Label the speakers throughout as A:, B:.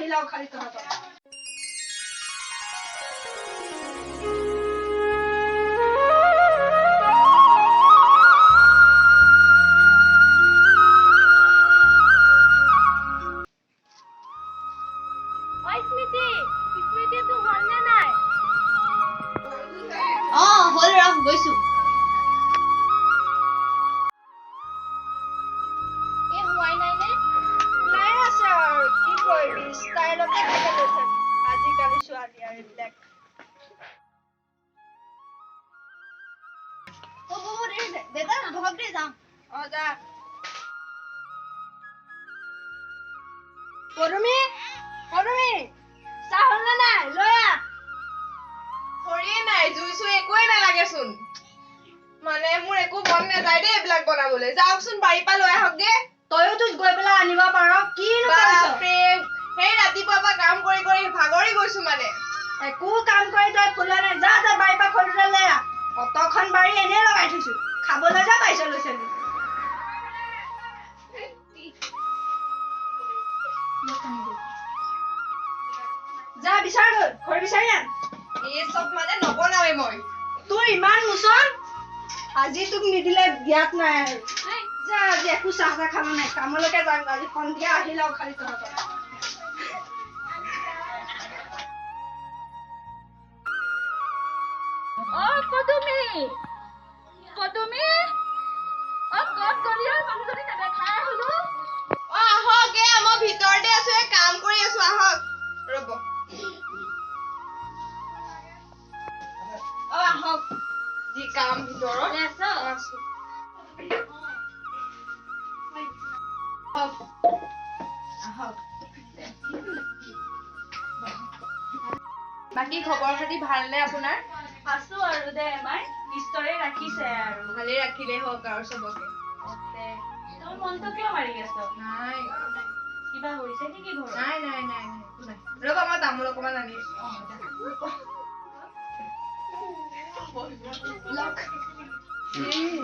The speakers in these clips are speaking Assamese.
A: আহিলাও খালি তহঁতৰ
B: হল ৰহ গৈছো এ হোৱাই নাই নে
A: নাই আছে আৰু কি কৰিবি ষ্টাইলতে থাকে লৈছে আজিকালি ছোৱালী আৰু এইবিলাক
B: দেতা বহক দে যাওঁ
A: যা পদুমী চাহ হ'ল নে নাই লৈ আহ
C: খৰিয়ে নাই জুইছো একোৱে নালাগেচোন মানে মোৰ একো মন নাযায় দেই এইবিলাক বনাবলৈ যাওকচোন বাৰীৰ পৰা লৈ আহকগে
A: তইও তো গৈ পেলাই আনিব পাৰ কিনো কৰিছ
C: সেই ৰাতিপুৱাৰ পৰা কাম কৰি কৰি ভাগৰি গৈছো মানে
A: একো কাম কৰি তই ফুলা নাই যা যা বাৰীৰ পৰা খৰি দুডাল লৈ আহ অতখন বাৰী এনেই লগাই থৈছো খাবলৈ যা পাইছ লৈছে যা বিচাৰ গৈ খৰি বিচাৰি আন
C: এই চব মানে নবনাওৱে মই
A: তোৰ ইমান মুচন আজি তোক নিদিলে দিয়াত নাই আৰু যা আজি একো চাহ চাহ খাব নাই কামলৈকে যাম আজি সন্ধিয়া আহিলাও খালি তহঁতৰ
B: পদুমী ক'ত গলি মানুহজনী নেদেখাই হলো
C: আহক মই ভিতৰতে আছো কাম কৰি আছো আহক ৰ'ব আহক যি কাম ভিতৰত আছো বাকী খবৰ খাতি ভালনে আপোনাৰ
B: আছো আৰু দে আমাৰ ঈশ্বৰে ৰাখিছে আৰু
C: ভালে ৰাখিলে হওক আৰু চবকে
B: তোৰ মনটো কিয় মাৰি আছ
C: নাই
B: কিবা হৈছে নেকি ঘৰত
C: নাই ৰ'বা মই তামোল অকমান আনি আছো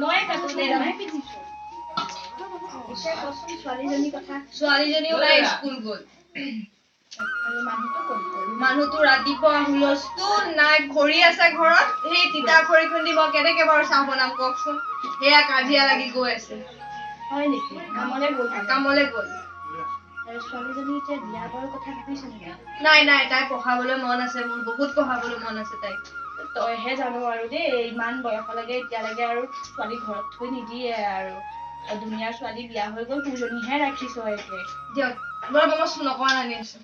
B: মই কাটো দে মই
C: ছোৱালীজনী ওলাই স্কুল গ'ল
B: আৰু
C: মানুহটো ৰাতিপুৱা হুলস্থুল নাই খৰি আছে ঘৰত সেই তিতা খৰি খুন্দি মই কেনেকে বাৰু চাহ বনাম কওকচোন সেয়া কাজিয়া লাগি গৈ আছে
B: হয় নেকি
C: কামলে গ'ল
B: আৰু ছোৱালীজনী এতিয়া বিয়া বাৰৰ কথা ভাবিছ নেকি
C: নাই তাই পঢ়াবলৈ মন আছে মোৰ বহুত পঢ়াবলৈ মন আছে তাই
B: তইহে জানো আৰু দেই ইমান বয়সলৈকে এতিয়ালৈকে আৰু ছোৱালী ঘৰত থৈ নিদিয়ে আৰু দুনিয়াৰ ছোৱালী বিয়া হৈ গ'ল তোৰজনীহে ৰাখিছ এতিয়া
C: দিয়ক মই চোন অকমান আনি আছো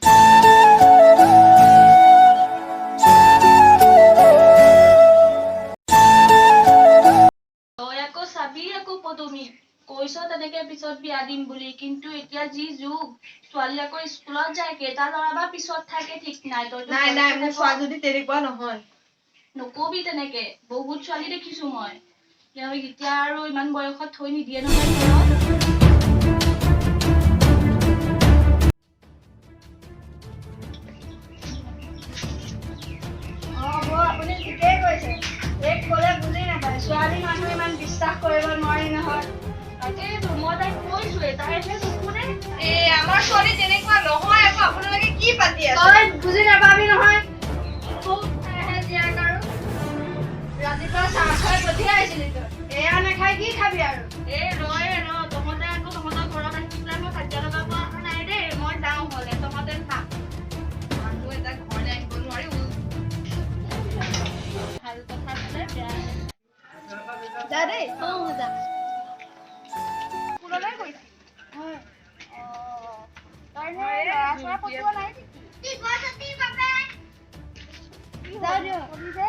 B: তই আকৌ চাবি আকৌ পদুমী কৈছ তেনেকে পিছত বিয়া দিম বুলি কিন্তু এতিয়া যি যুগ ছোৱালী আকৌ স্কুলত যায় কেইটা ল'ৰা বা পিছত থাকে ঠিক নাই তই
C: নাই মোৰ ছোৱালী যদি তেনেকুৱা নহয়
B: নকবি তেনেকে বহুত ছোৱালী দেখিছো মই এতিয়া আৰু ইমান বয়সত থৈ নিদিয়ে নহয়
A: আপুনি ঠিকেই কৈছে এক ক'লে বুজি নাপায় ছোৱালী মানুহ ইমান বিশ্বাস কৰিব নোৱাৰি নহয়
B: তাকেইতো মই তাইক কৈছোৱে তাইহে নুশুনে
C: আমাৰ ছোৱালী তেনেকুৱা নহয় আকৌ আপোনালোকে কি পাতি আছে
A: তই বুজি নাপাবি নহয় জীয়াক আৰু ৰাতিপুৱা চাহ খাই পঠিয়াইছিলি তই এয়া নাখাই কি খাবি আৰু
B: তহঁতে আকৌ তহঁতৰ ঘৰত আহি পেলাই মই খাদ্য লগাব অহা নাই দেই মই যাওঁ হ'লে তহঁতে খা
C: মানুহ এটা ঘৰলৈ আহিব নোৱাৰি
B: ভাল কথা ক'লে বেয়া
A: যা দেই
B: যা
C: স্কুললৈ গৈছিল
A: হয় তই ল'ৰা চৰা পঠিওৱা নাই যাওঁ দিয়ক কবি যে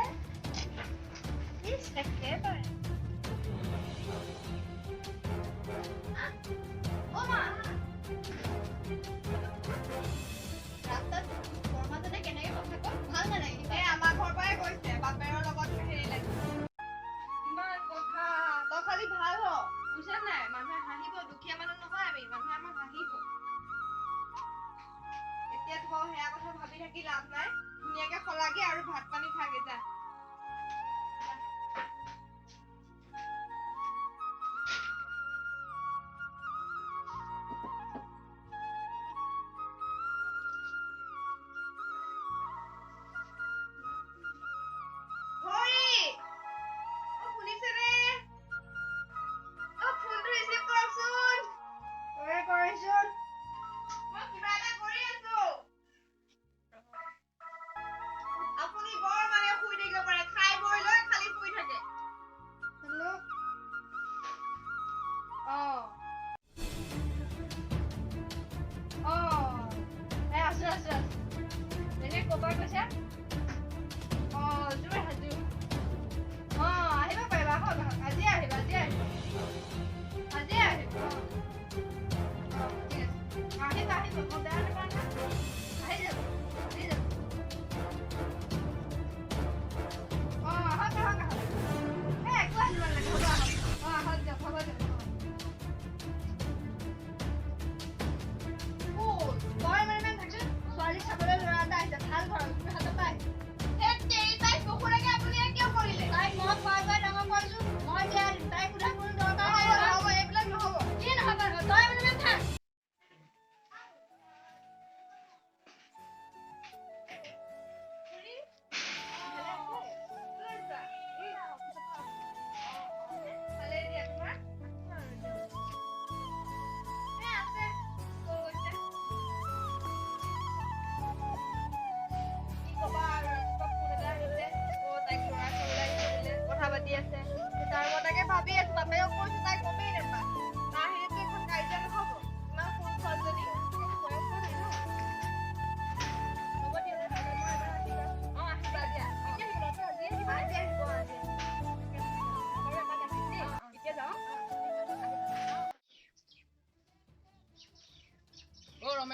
A: একেবাৰে
C: আমাৰ ঘৰ পৰাই গৈছে বাপেৰৰ লগত হেৰি লাগে ইমান কথা তই খালি ভাল হ বুজিছা নাই মানুহে হাঁহিব দুখীয়া মানুহ নহয় আমি মানুহে আমাক হাঁহিব এতিয়া ধৰ সেয়া কথা ভাবি থাকি লাভ নাই ধুনীয়াকে সলাগে আৰু ভাত পানী খাগে যা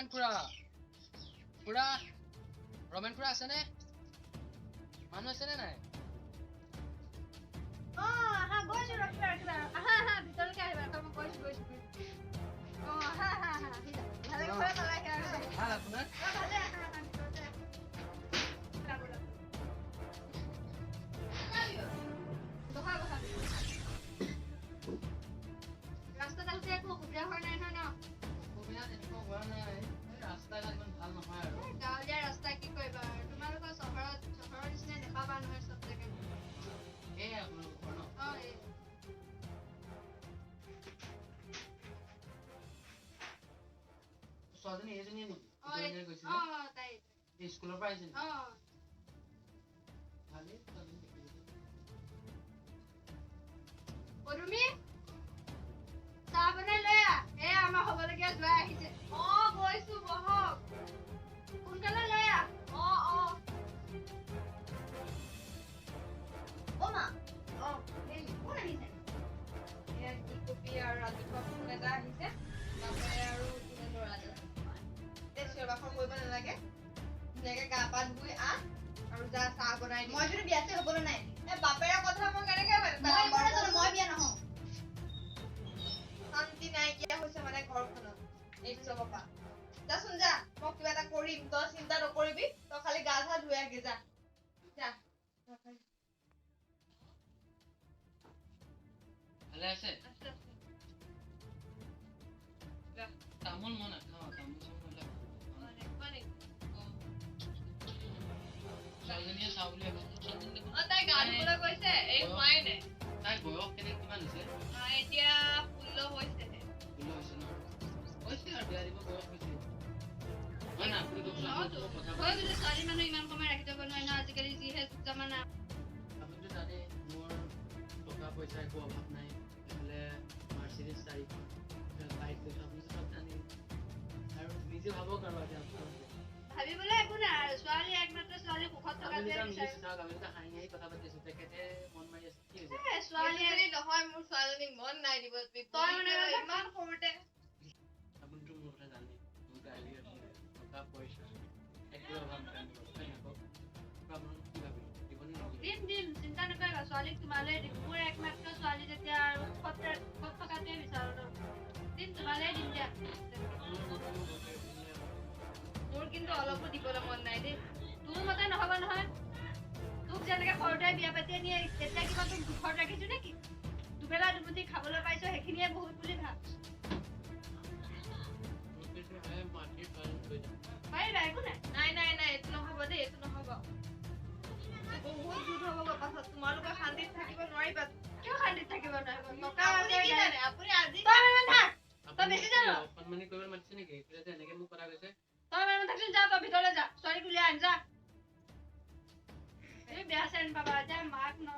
D: ৰমেন খুৰা খুৰা ৰমেন খুৰা আছে নে মানুহ আছে নে নাই
A: আহা গৈছো ৰখিবা আহা ভিতৰলৈকে আহিবা মই গৈছো আহা ভালে ঘৰে পালাহি আৰু
D: ভাল আপোনাৰ
A: ভালে আহা ভিতৰতে বহা ৰাস্তাত আহোঁতে একো অসুবিধা হোৱা নাই নহয় ন
D: অসুবিধা তেনেকুৱা হোৱা নাই ৰাস্তা ঘাট ইমান ভাল নহয় আৰু
A: গাঁৱলীয়া ৰাস্তা কি কৰিবা আৰু তোমালোকৰ চহৰৰ নিচিনা নেপাবা নহয় চব জেগাত
D: এই আপোনালোকৰ ন ছোৱালীজনী এইজনীয়ে নেকি গৈছিলে
A: তাই
D: স্কুলৰ পৰা আহিছে নেকি ভালেই
A: পদুমী চাহ বনাই লৈ আমাৰ হ'বলগীয়া জোৱাই আহিছে
C: গৈছো বহক
A: সোনকালে লৈ মা কোন আহিছে
C: এয়া কি কবি আৰু ৰাতিপুৱা ফোন এটা আহিছে বাপেৰে আৰু কোনে ল'ৰাটো এই চিঞৰ-বাখৰ কৰিব নালাগে ধুনীয়াকে গা পা ধুই আৰু যা চাহ বনাই
A: মই যদি বিয়াতে হ'বলৈ নাই
C: বাপেৰে কথা মই কেনেকে
A: মই বিয়া নহওঁ
C: শান্তি নাইকিয়া হৈছে মানে ঘৰখনত এই চবৰ পৰা যাচোন যা মই কিবা এটা কৰিম তই চিন্তা নকৰিবি তই খালি গা ধা ধুই আগে যা
D: ভালে আছে তামোল মই নাখাওঁ তামোল ছোৱালীজনীয়ে চাওঁ বুলি
C: তাই গা ধুবলৈ গৈছে এই হোৱাই নাই
D: তাই বয়স কিমান হৈছে
C: এতিয়া 16 হৈছে
D: হৈছে ন হৈছে আৰু বিয়া দিব বয়স হৈছে হয় না আপুনি
A: ছোৱালী মানুহ ইমান সময় ৰাখি থব নোৱাৰে ন আজিকালি যিহে জামানা
D: আপুনিতো জানে মোৰ টকা পইচা একো অভাৱ নাই এইফালে মাৰ্চিডিজ 4খন বাইক লৈছোঁ আপুনি চব জানে আৰু নিজে ভাবক আৰু আজি আপোনালোকে
A: ভাবিবলৈ একো নাই আৰু ছোৱালী একমাত্ৰ ছোৱালী সুখত থকাটোৱে
D: হাঁহি কথা পাতি আছো তেখেতে মন মাৰি আছে কি হৈছে
C: ছোৱালী নহয় মোৰ ছোৱালীজনীক মন নাই দিব তই মানে ইমান সৰুতে
D: আপুনিতো মোৰ কথা জানে মোৰ গাড়ী টকা পইচা একো অভাৱ নাই আপোনালোক কি ভাবে
A: দিম চিন্তা নকৰিবা ছোৱালীক তোমালৈ দিম মোৰ একমাত্ৰ ছোৱালী যেতিয়া আৰু সুখত থকাটোৱে বিচাৰো ন দিম তোমালৈ দিম দিয়া
C: মোৰ কিন্তু অলপো দিবলৈ মন নাই দেই
A: তোৰ মতে নহব নহয় তোক যেনেকে সৰুতে বিয়া পাতি আনি তেতিয়া কিবা তোক দুখত ৰাখিছো নেকি দুবেলা দুমুঠি খাবলৈ পাইছো সেইখিনিয়ে বহুত বুলি ভাব পাৰিবা একো নাই
C: এইটো নহব দেই এইটো নহব বহুত দুখ হব পাছত তোমালোকে শান্তিত থাকিব নোৱাৰিবা
A: কিয় শান্তিত থাকিব নোৱাৰিব
C: আপুনি আজি
A: তই বেছি জানো
D: অসন্মানি কৰিব মাতিছে নেকি এনেকে মোক কথা কৈছে
A: তই মানুহ থাকিলে যা তই ভিতৰলৈ যা ছোৱালীক উলিয়াই আন যা এই বেয়া চেন পাবা এতিয়া মাক ন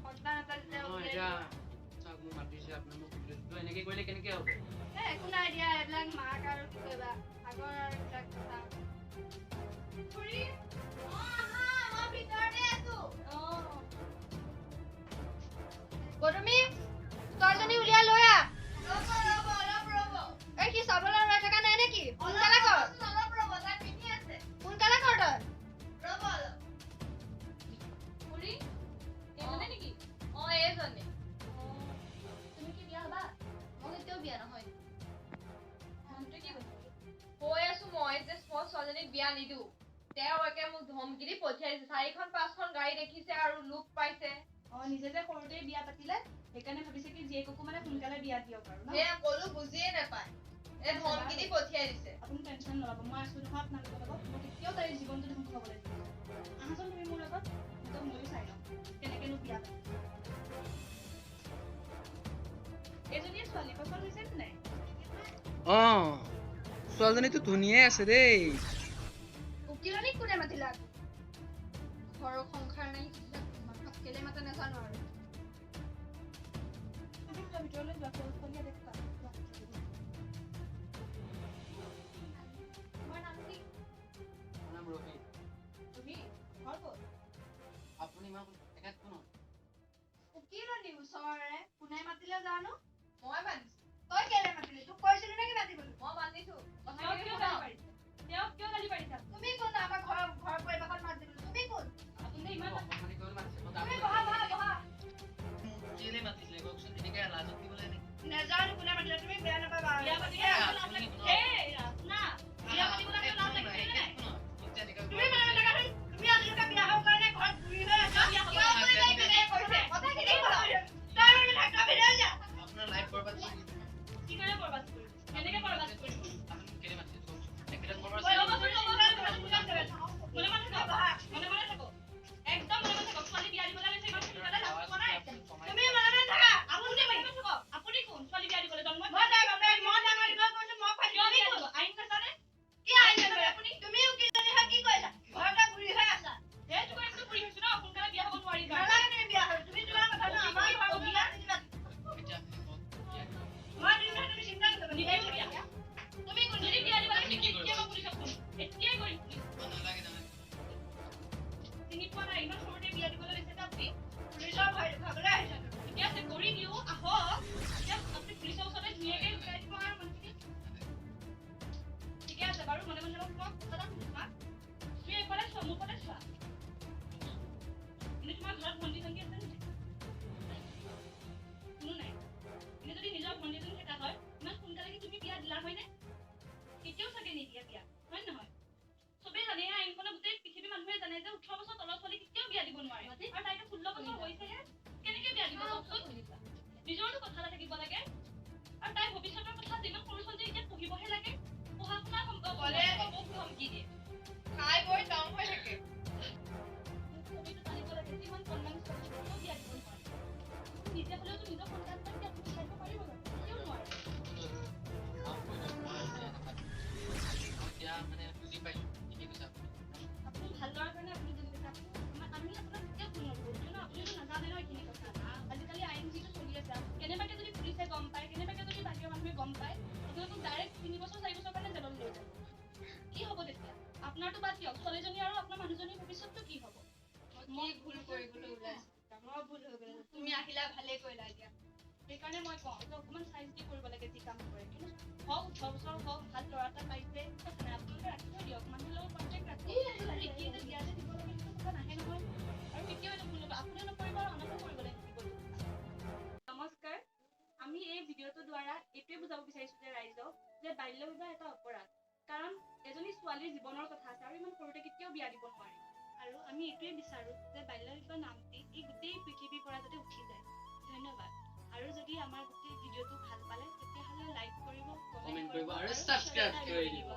A: সন্তান এটা যেতিয়া
D: মোক মাতিছে আপোনাৰ মোক এনেকে কৰিলে কেনেকে হ'ব
A: একো নাই দিয়া এইবিলাক মাক আৰু কি কৰিবা আগৰ আৰু এইবিলাক কথা গৌতমী ছোৱালীজনী উলিয়াই লৈ আহ এই কি চাবলৈ ৰৈ থকা নাই নেকি সোনকালে কৰ সোনকালে কৰ তই
C: এইজনী
A: তুমি কি বিয়া হবা মই এতিয়াও বিয়া নহয়
C: মনটো কি কৈ আছো মই যে ছোৱালীজনীক বিয়া নিদো তেওঁ একে মোক ধমকি দি পঠিয়াইছে 4খন 5খন গাড়ী দেখিছে আৰু লোক পাইছে
A: নিজে যে সৰুতে বিয়া পাতিলে সেইকাৰণে ভাবিছে কি জীয়েককো মানে সোনকালে বিয়া দিয়ক আৰু
C: সেয়া কলো বুজিয়ে নাপায় এই ধমকি দি পঠিয়াই দিছে
A: আপুনি টেনশ্যন নল'ব মই আছো নহয় আপোনালোকৰ লগত মই কেতিয়াও তাইৰ জীৱনটো ধ্বংস হ'বলৈ নিদিওঁ আহাচোন তুমি মোৰ লগত ময়ো চাই লওঁ কেনেকেনো বিয়া পাতিম এজনীয়ে ছোৱালী পচন্দ হৈছে নে নাই
D: ছোৱালীজনীতো ধুনীয়াই আছে দেই
A: উকিলনীক কোনে মাতিলা ঘৰৰ সংসাৰ নাই কেলে মাতে নাজানো আৰু ভিতৰলৈ যোৱা ছোৱালী দেখা তোমাৰ নাম কি
D: নাম ৰবি
A: তুমি ঘৰ ক'ত
D: আপুনি তেখেত কোন
A: উকিলনী ওচৰৰে কোনে মাতিলে জানো
C: মই মাতিছো
A: তই কেলে মাতিলি তোক কৈছিলো নেকি মাতিবলৈ
C: মই মাতিছো
B: তেওঁ কিয় গালি পাৰিছে? তেওঁ কিয় গালি পাৰিছে?
A: তুমি কোন আমাৰ ঘৰ পৰিৱেশত মাত দিবলৈ তুমি কোন
B: আপুনি ইমান
D: অকমানি কৰি মাতিছে মই
A: তুমি
D: যাম
A: বহা
D: কেলে মাতিছিলে কওকচোন এনেকে লাজত দিবলৈ নেকি
A: নেজানো কোনে মাতিলে তুমি বেয়া নাপাবা
B: বিয়া পাতিবলৈ লাজ লাগে। এই ৰাজনা, বিয়া পাতিবলৈ লাজ লাগিছে নে নাই?
A: তুমি মানে নাগাচোন তুমি আজিলৈকে বিয়া হোৱাৰ কাৰণে ঘৰত ঘূৰি হৈ আছা বিয়া হ'ব বুলি তাই কেনেকৈ কৈছে কথাখিনি তাই মানে ধাক্কা ভিৰাই যা
D: আপোনাৰ লাইফ বৰবাদ কৰি দিছে
B: কি কাৰণে বৰবাদ কৰিম? কেনেকে বৰবাদ কৰিম?
D: আপুনি কেলে মাতিছে কওকচোন একেটা বৰবাদ
B: মনে মনে থাকক। একদম মনে মনে থাকক। ছোৱালী বিয়া দিবলৈ লৈছে ইমান সোনকালে লাজ পোৱা নাই।
A: তুমি মানে থাকা
B: আপুনি মনে মনে থাকক। আপুনি কোন? ছোৱালী বিয়া দিবলৈ জন্ম
A: মই তাই বাপেক মই ডাঙৰ দীঘল কৰিছো মই খুৱাই
B: কিয়
A: তুমি
B: বিয়া
A: কোন
B: দিব? আইন নাজানে?
A: কি আইন জানে আপুনি তুমিও কি জানি হয় কি কৈছা ঘৰতে ঘূৰি হৈ আছা
B: সেইটো কৰি একো ফুৰি হৈছো ন, সোনকালে বিয়া হ'ব নোৱাৰি কাৰণে।
A: নালাগে তুমি বিয়া হৈ তুমি তোমাৰ কথা ন আমাৰ ঘৰ বিয়া
D: এতিয়া
A: মই দিম নহয় তুমি চিন্তা নকৰিবা
B: নিদিওঁ বিয়া। তুমি কোন? যদি বিয়া দিব লাগে
D: আপুনি কি কৰিব?
B: এতিয়া মই পুলিচক ফোন এতিয়াই কৰিম পুলিচ।
D: নালাগে
B: চিনি পোৱা নাই ইমান সৰুতে বিয়া দিবলৈ লৈছে যে আপুনি।
A: পুলিচৰ ভয় দেখুৱাবলৈ আহিছা তুমি
B: ঠিকে আছে কৰি দিওঁ আহক। এতিয়া আপুনি পুলিচৰ ওচৰতে ধুনীয়াকৈ উঠাই দিব আৰু মানুহখিনি। ঠিকে আছে বাৰু মনে মনে থাকক। মই কথা এটা সুধিম তোমাক। তুমি এইফালে চোৱা মোৰ ফালে চোৱা। এনেই তোমাৰ ঘৰত ভণ্টি চণ্টি আছে নেকি? কোনো নাই। এনেই যদি নিজৰ ভণ্টি এজনী থকা হয় ইমান সোনকালে কি তুমি বিয়া দিলা হয়নে? কেতিয়াও চাগে নিদিয়া বিয়া হয় নে নহয়? চবেই জানে আইনখনৰ গোটেই পৃথিৱীৰ মানুহে জানে যে 18 বছৰ তলৰ ছোৱালী কেতিয়াও বিয়া দিব নোৱাৰে। আৰু তাইতো 16 বছৰ হৈছেহে। কেনেকে বিয়া দিব কওকচোন? নিজৰতো কথা এটা থাকিব লাগে। আৰু তাইৰ ভৱিষ্যতৰ কথা যিমান সৰু ছোৱালী এতিয়া পঢ়িবহে লাগে। পঢ়া শুনা
C: ক'লে আকৌ মোক ধমকি দিয়ে খাই বৈ ডাউন হৈ থাকে
B: ছবিটো জানিব লাগে যে ইমান কণমানি ছোৱালী কেতিয়াও বিয়া দিব নোৱাৰে। নিজে হ'লেওতো নিজৰ সন্তানক বিয়া পঠিয়াব পাৰিব জানো? কিয় নোৱাৰে?
D: এতিয়া মানে বুজি পাইছো ঠিকে কৈছে
B: আপুনি ভাল ল'ৰাৰ কাৰণে আপুনি বুজি পাইছে। আমি আপোনাক কেতিয়াও ভুল নকৰোঁ কিয়নো আপুনিতো নাজানে ন এইখিনি কথা। আজিকালি আইন যিটো চলি আছে কেনেবাকে যদি পুলিচে গম পায় কেনেবাকে যদি বাহিৰৰ মানুহে গম পায় আপোনালোকক ডাইৰেক্ট 3 বছৰ 4 বছৰ কাৰণে জেলত লৈ যাব। কি হ'ব তেতিয়া? আপোনাৰতো বাদ দিয়ক ছোৱালীজনী আৰু আপোনাৰ মানুহজনীৰ ভৱিষ্যতটো কি হ'ব?
C: মই ভুল কৰিবলৈ ওলাইছো ডাঙৰ ভুল হৈ গ'ল তুমি আহিলা ভালেই কৰিলা এতিয়া
B: সেইকাৰণে মই কওঁ যে অকণমান চাই চিতি কৰিব লাগে যি কাম কৰে। কিন্তু হওক 18 বছৰ হওক ভাল ল'ৰা এটা পাইছে কথা নাই আপোনালোকে ৰাখি থৈ দিয়ক মানুহৰ লগত কণ্টেক্ট ৰাখক। এতিয়া যে বিয়া যে দিব লাগে সেইটো কথা নাহে নহয়। আৰু কেতিয়াও এইটো ভুল নকৰিব। আপুনিও নকৰিব আৰু আনকো কৰিবলৈ নিদিব। নমস্কাৰ। আমি এই ভিডিঅ'টোৰ দ্বাৰা এইটোৱে বুজাব বিচাৰিছো যে ৰাইজক যে বাল্য বিবাহ এটা অপৰাধ। কাৰণ এজনী ছোৱালীৰ জীৱনৰ কথা আছে আৰু ইমান সৰুতে কেতিয়াও বিয়া দিব নোৱাৰে। আৰু আমি এইটোৱে বিচাৰো যে বাল্য বিবাহ নামটি এই গোটেই পৃথিৱীৰ পৰা যাতে উঠি যায়। ধন্যবাদ। আৰু যদি আমাৰ গোটেই ভিডিঅ'টো ভাল পালে তেতিয়াহ'লে লাইক কৰিব,
D: কমেণ্ট কৰিব আৰু সাবস্ক্ৰাইব কৰি দিব।